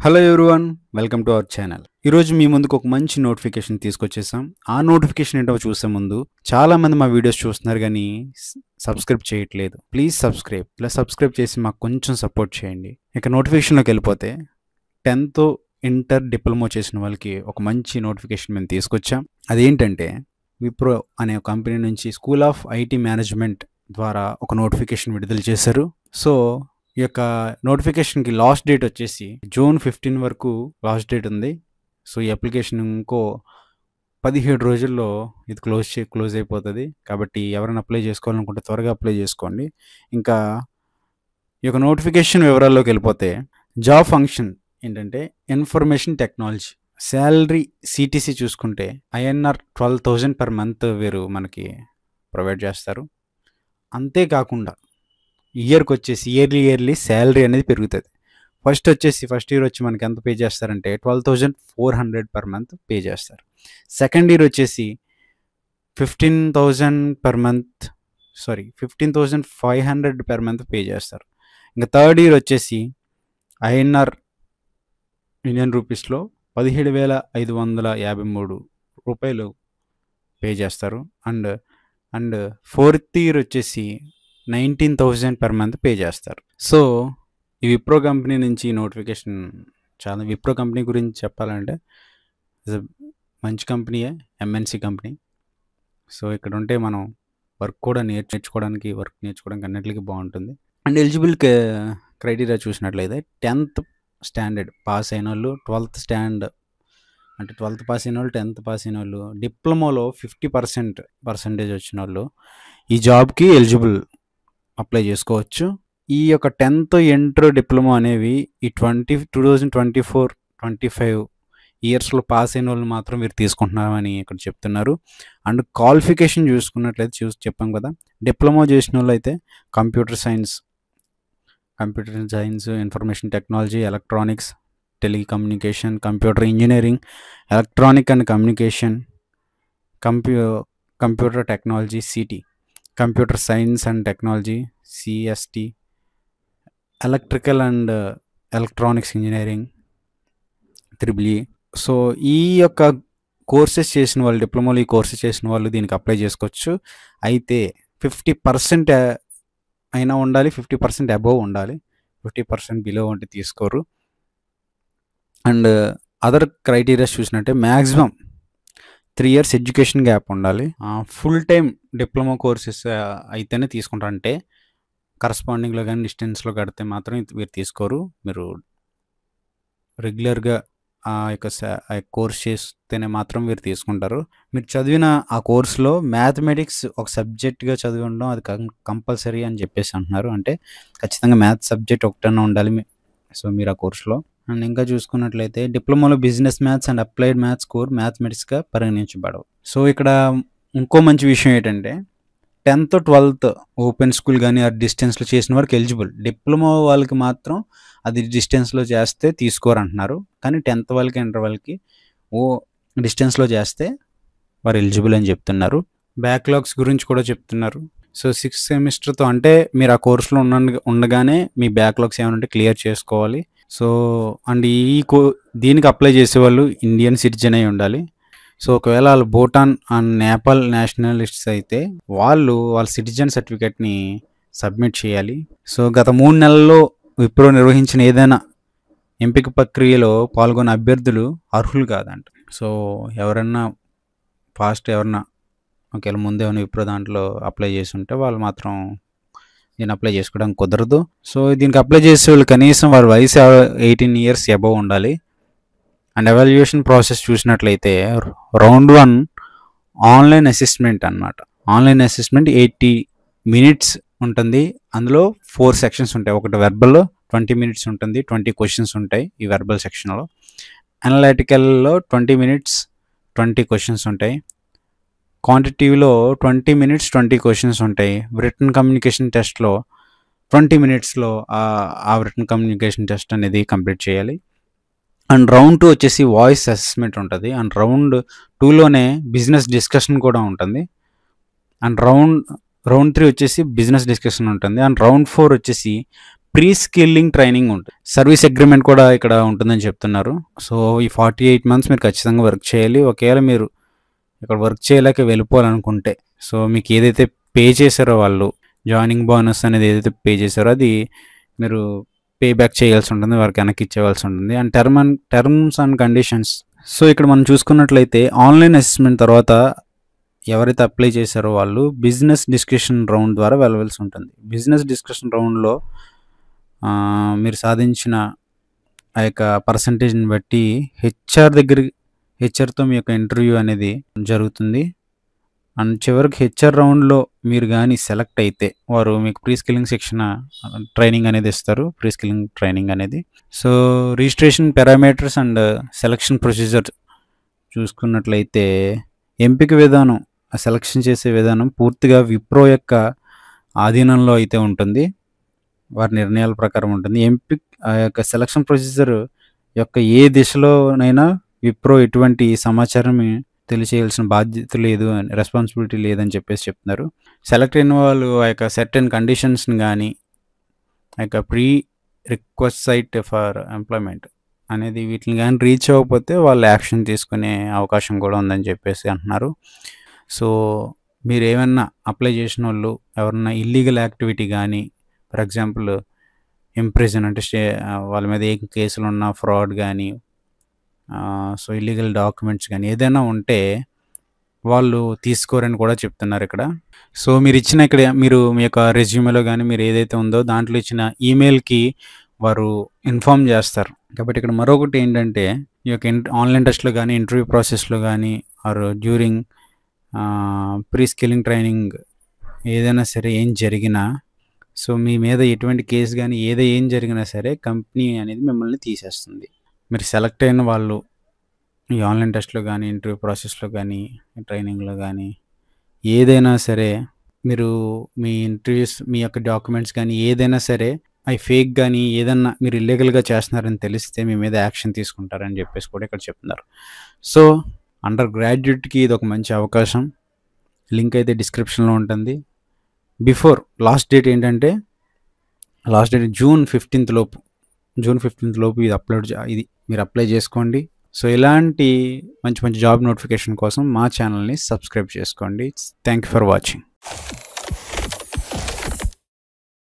Hello everyone, welcome to our channel. ఈరోజు మీ ముందుకు ఒక మంచి నోటిఫికేషన్ తీసుకొచ్చేసాం. ఆ నోటిఫికేషన్ ఏంటో చూసే ముందు చాలామంది మా వీడియోస్ చూస్తున్నారు కానీ సబ్స్క్రైబ్ చేయట్లేదు. ప్లీజ్ సబ్స్క్రైబ్ చేసి మాకు కొంచెం సపోర్ట్ చేయండి. ఇక నోటిఫికేషన్లోకి వెళ్ళిపోతే 10th ఇంటర్ డిప్లొమా చేసిన వాళ్ళకి ఒక మంచి నోటిఫికేషన్ మేము తీసుకొచ్చాం. అదేంటంటే విప్రో అనే కంపెనీ నుంచి స్కూల్ ఆఫ్ ఐటీ మేనేజ్మెంట్ ద్వారా ఒక నోటిఫికేషన్ విడుదల చేశారు. సో ఈ యొక్క నోటిఫికేషన్కి లాస్ట్ డేట్ వచ్చేసి June 15 వరకు లాస్ట్ డేట్ ఉంది. సో ఈ అప్లికేషన్ ఇంకో 17 రోజుల్లో ఇది క్లోజ్ అయిపోతుంది. కాబట్టి ఎవరైనా అప్లై చేసుకోవాలనుకుంటే త్వరగా అప్లై చేసుకోండి. ఇంకా ఈ యొక్క నోటిఫికేషన్ వివరాల్లోకి వెళ్ళిపోతే జాబ్ ఫంక్షన్ ఏంటంటే ఇన్ఫర్మేషన్ టెక్నాలజీ. శాలరీ సిటీసీ చూసుకుంటే INR 12,000 per month వీరు మనకి ప్రొవైడ్ చేస్తారు. అంతేకాకుండా ఇయర్కి వచ్చేసి ఇయర్లీ శాలరీ అనేది పెరుగుతుంది. ఫస్ట్ ఇయర్ వచ్చి మనకి ఎంత పే చేస్తారంటే 12,400 per month పే చేస్తారు. సెకండ్ ఇయర్ వచ్చేసి 15,500 per month పే చేస్తారు. ఇంకా థర్డ్ ఇయర్ వచ్చేసి INR ఇండియన్ రూపీస్లో 17,553 రూపాయలు పే చేస్తారు. అండ్ ఫోర్త్ ఇయర్ వచ్చేసి 19,000 per month పే చేస్తారు. సో ఈ విప్రో కంపెనీ నుంచి నోటిఫికేషన్ విప్రో కంపెనీ గురించి చెప్పాలంటే మంచి కంపెనీయే, MNC కంపెనీ. సో ఇక్కడ ఉంటే మనం వర్క్ కూడా నేర్చుకోవడానికి అన్నిటికీ బాగుంటుంది. అండ్ ఎలిజిబుల్ క్రైటీరియా చూసినట్లయితే 10th స్టాండర్డ్ పాస్ అయిన వాళ్ళు, 12th పాస్ అయిన వాళ్ళు, 10th పాస్ అయిన వాళ్ళు, డిప్లొమాలో 50% వచ్చిన వాళ్ళు ఈ జాబ్కి ఎలిజిబుల్ అప్లై చేసుకోవచ్చు. ఈ యొక్క 10th ఇంటర్ డిప్లొమా అనేవి ఈ 2024-25 ఇయర్స్లో పాస్ అయిన వాళ్ళు మాత్రం మీరు తీసుకుంటున్నారని ఇక్కడ చెప్తున్నారు. అండ్ క్వాలిఫికేషన్ చూసుకున్నట్లయితే చెప్పాం కదా, డిప్లొమా చేసిన వాళ్ళు అయితే computer science, information technology, electronics, telecommunication, computer engineering, electronic and communication, computer technology CT, computer science and technology CST, electrical and electronics engineering EEE. So ఈ యొక్క కోర్సెస్ చేసిన వాళ్ళు, డిప్లొమాలో ఈ కోర్సెస్ చేసిన వాళ్ళు దీనికి అప్లై చేసుకోవచ్చు. అయితే 50% అయినా ఉండాలి, 50% అబోవ్ ఉండాలి. 50% బిలో ఉంటే తీసుకోరు. అండ్ అదర్ క్రైటీరియాస్ చూసినట్టే మ్యాక్సిమం 3 years ఎడ్యుకేషన్ గ్యాప్ ఉండాలి. ఫుల్ టైం డిప్లొమా కోర్సెస్ అయితేనే తీసుకుంటారు. అంటే కరస్పాండింగ్లో కానీ డిస్టెన్స్లో కడితే మాత్రం మీరు తీసుకోరు. మీరు రెగ్యులర్గా ఆ యొక్క కోర్స్ చేస్తేనే మాత్రం మీరు తీసుకుంటారు. మీరు చదివిన ఆ కోర్సులో మ్యాథమెటిక్స్ ఒక సబ్జెక్ట్గా చదివి ఉండడం అది కంపల్సరీ అని చెప్పేసి అంటున్నారు. అంటే ఖచ్చితంగా మ్యాథ్స్ సబ్జెక్ట్ ఒకటన్నా ఉండాలి. సో మీరు ఆ కోర్సులో. అండ్ ఇంకా చూసుకున్నట్లయితే డిప్లొమాలో business maths and applied maths core మ్యాథమెటిక్స్గా పరిగణించబడవు. సో ఇక్కడ ఇంకో మంచి విషయం ఏంటంటే 10th 12th ఓపెన్ స్కూల్ కానీ ఆ డిస్టెన్స్లో చేసిన వారికి ఎలిజిబుల్. డిప్లొమా వాళ్ళకి మాత్రం అది డిస్టెన్స్లో చేస్తే తీసుకోరు అంటున్నారు. కానీ 10th వాళ్ళకి, ఇంటర్ వాళ్ళకి డిస్టెన్స్లో చేస్తే వారు ఎలిజిబుల్ అని చెప్తున్నారు. బ్యాక్లాగ్స్ గురించి కూడా చెప్తున్నారు. సో 6th సెమిస్టర్తో అంటే మీరు ఆ కోర్సులో ఉండగానే మీ బ్యాక్లాగ్స్ ఏమైనా ఉంటే క్లియర్ చేసుకోవాలి. సో అండ్ దీనికి అప్లై చేసేవాళ్ళు ఇండియన్ సిటిజన్ అయి ఉండాలి. సో ఒకవేళ వాళ్ళు భూటాన్ అండ్ నేపాల్ నేషనలిస్ట్స్ అయితే వాళ్ళ సిటిజన్ సర్టిఫికేట్ని సబ్మిట్ చేయాలి. సో గత 3 నెలల్లో విప్రో నిర్వహించిన ఏదైనా ఎంపిక ప్రక్రియలో పాల్గొన్న అభ్యర్థులు అర్హులు కాదంట. సో ఎవరన్నా ఒకవేళ ముందే ఏమైనా విప్రో దాంట్లో అప్లై చేసి ఉంటే వాళ్ళు మాత్రం దీన్ని అప్లై చేసుకోవడానికి కుదరదు. సో దీనికి అప్లై చేసే వాళ్ళు కనీసం వారి వయసు 18 years అబవ్ ఉండాలి. అండ్ ఎవాల్యుయేషన్ ప్రాసెస్ చూసినట్లయితే రౌండ్ 1 ఆన్లైన్ అసెస్మెంట్ అన్నమాట. ఆన్లైన్ అసెస్మెంట్ 80 minutes ఉంటుంది. అందులో 4 sections ఉంటాయి. ఒకటి వెర్బల్లో 20 minutes ఉంటుంది, 20 questions ఉంటాయి ఈ వెర్బల్ సెక్షన్లో. అనలైటికల్లో 20 minutes 20 questions ఉంటాయి. క్వాంటిటివ్లో 20 minutes 20 questions ఉంటాయి. రిటన్ కమ్యూనికేషన్ టెస్ట్లో 20 minutesలో ఆ రిటన్ కమ్యూనికేషన్ టెస్ట్ అనేది కంప్లీట్ చేయాలి. అండ్ రౌండ్ 2 వచ్చేసి వాయిస్ అసెస్మెంట్ ఉంటుంది. అండ్ రౌండ్ 2లోనే బిజినెస్ డిస్కషన్ కూడా ఉంటుంది. అండ్ రౌండ్ 3 వచ్చేసి బిజినెస్ డిస్కషన్ ఉంటుంది. అండ్ రౌండ్ 4 వచ్చేసి ప్రీ స్కిల్లింగ్ ట్రైనింగ్ ఉంటుంది. సర్వీస్ అగ్రిమెంట్ కూడా ఇక్కడ ఉంటుందని చెప్తున్నారు. సో ఈ 48 మంత్స్ మీరు ఖచ్చితంగా వర్క్ చేయాలి. ఒకవేళ మీరు ఇక్కడ వర్క్ చేయలేక వెళ్ళిపోవాలనుకుంటే, సో మీకు ఏదైతే పే చేశారో వాళ్ళు జాయినింగ్ బోనస్ అనేది ఏదైతే పే చేశారో అది మీరు పే బ్యాక్ చేయాల్సి ఉంటుంది, వారికి వెనక్కి ఇచ్చేవాల్సి ఉంటుంది. And terms and conditions. So ఇక్కడ మనం చూసుకున్నట్లయితే ఆన్లైన్ అసెస్మెంట్ తర్వాత ఎవరైతే అప్లై చేశారో వాళ్ళు బిజినెస్ డిస్కషన్ రౌండ్ ద్వారా వెళ్ళవలసి ఉంటుంది. బిజినెస్ డిస్కషన్ రౌండ్లో మీరు సాధించిన ఆ యొక్క పర్సంటేజ్ని బట్టి హెచ్ఆర్తో మీ యొక్క ఇంటర్వ్యూ అనేది జరుగుతుంది. అండ్ చివరికి హెచ్ఆర్ రౌండ్లో మీరు కానీ సెలెక్ట్ అయితే వారు మీకు ప్రీ స్కిల్లింగ్ శిక్షణ ట్రైనింగ్ అనేది ఇస్తారు. ప్రీ స్కిల్లింగ్ ట్రైనింగ్ అనేది. So registration parameters and selection procedure చూసుకున్నట్లయితే ఎంపిక విధానం, సెలక్షన్ చేసే విధానం పూర్తిగా విప్రో యొక్క ఆధీనంలో అయితే ఉంటుంది, వారి నిర్ణయాల ప్రకారం ఉంటుంది. ఆ యొక్క సెలక్షన్ ప్రొసీజర్ యొక్క ఏ దిశలోనైనా విప్రో ఎటువంటి సమాచారం తెలియచేయాల్సిన బాధ్యత లేదు, రెస్పాన్సిబిలిటీ లేదని చెప్పేసి చెప్తున్నారు. సెలెక్ట్ అయిన వాళ్ళు ఆ యొక్క సర్టెన్ కండిషన్స్ని కానీ ఆ యొక్క prerequisite for employment అనేది వీటిని కానీ రీచ్ అవ్వకపోతే వాళ్ళు యాక్షన్ తీసుకునే అవకాశం కూడా ఉందని చెప్పేసి అంటున్నారు. సో మీరు ఏమన్నా అప్లై చేసిన వాళ్ళు ఎవరన్నా ఇల్లీగల్ యాక్టివిటీ కానీ, ఫర్ ఎగ్జాంపుల్ ఇంప్రిజన్ అంటే వాళ్ళ మీద ఏ కేసులు ఉన్నా, ఫ్రాడ్ కానీ, సో ఇల్లీగల్ డాక్యుమెంట్స్ కానీ ఏదైనా ఉంటే వాళ్ళు తీసుకోరని కూడా చెప్తున్నారు ఇక్కడ. సో మీరు ఇచ్చిన ఇక్కడ మీరు మీ యొక్క రెజ్యూమేలో కానీ మీరు ఏదైతే ఉందో దాంట్లో ఇచ్చిన ఈమెయిల్కి వారు ఇన్ఫామ్ చేస్తారు. కాబట్టి ఇక్కడ మరొకటి ఏంటంటే ఈ యొక్క ఆన్లైన్ టెస్ట్లో కానీ, ఇంటర్వ్యూ ప్రాసెస్లో కానీ, are during pre skilling training ఏదైనా సరే ఏం జరిగినా, సో మీ మీద ఎటువంటి కేసు కానీ ఏం జరిగినా సరే కంపెనీ అనేది మిమ్మల్ని తీసేస్తుంది. మీరు సెలెక్ట్ అయిన వాళ్ళు ఈ ఆన్లైన్ టెస్ట్లో కానీ, ఇంటర్వ్యూ ప్రాసెస్లో కానీ, ట్రైనింగ్లో కానీ ఏదైనా సరే మీరు మీ ఇంటర్వ్యూస్, మీ యొక్క డాక్యుమెంట్స్ కానీ ఏదైనా సరే అవి ఫేక్ కానీ ఏదన్నా మీరు ఇల్లీగల్గా చేస్తున్నారని తెలిస్తే మీ మీద యాక్షన్ తీసుకుంటారని చెప్పేసి కూడా ఇక్కడ చెప్తున్నారు. సో అండర్ గ్రాడ్యుయేట్కి ఇది ఒక మంచి అవకాశం. లింక్ అయితే డిస్క్రిప్షన్లో ఉంటుంది. బిఫోర్ లాస్ట్ డేట్ ఏంటంటే జూన్ 15th లోపు ఇది మీరు అప్లై చేసుకోండి. సో ఇలాంటి మంచి జాబ్ నోటిఫికేషన్ కోసం మా ఛానల్ని సబ్స్క్రైబ్ చేసుకోండి. Thank you for watching.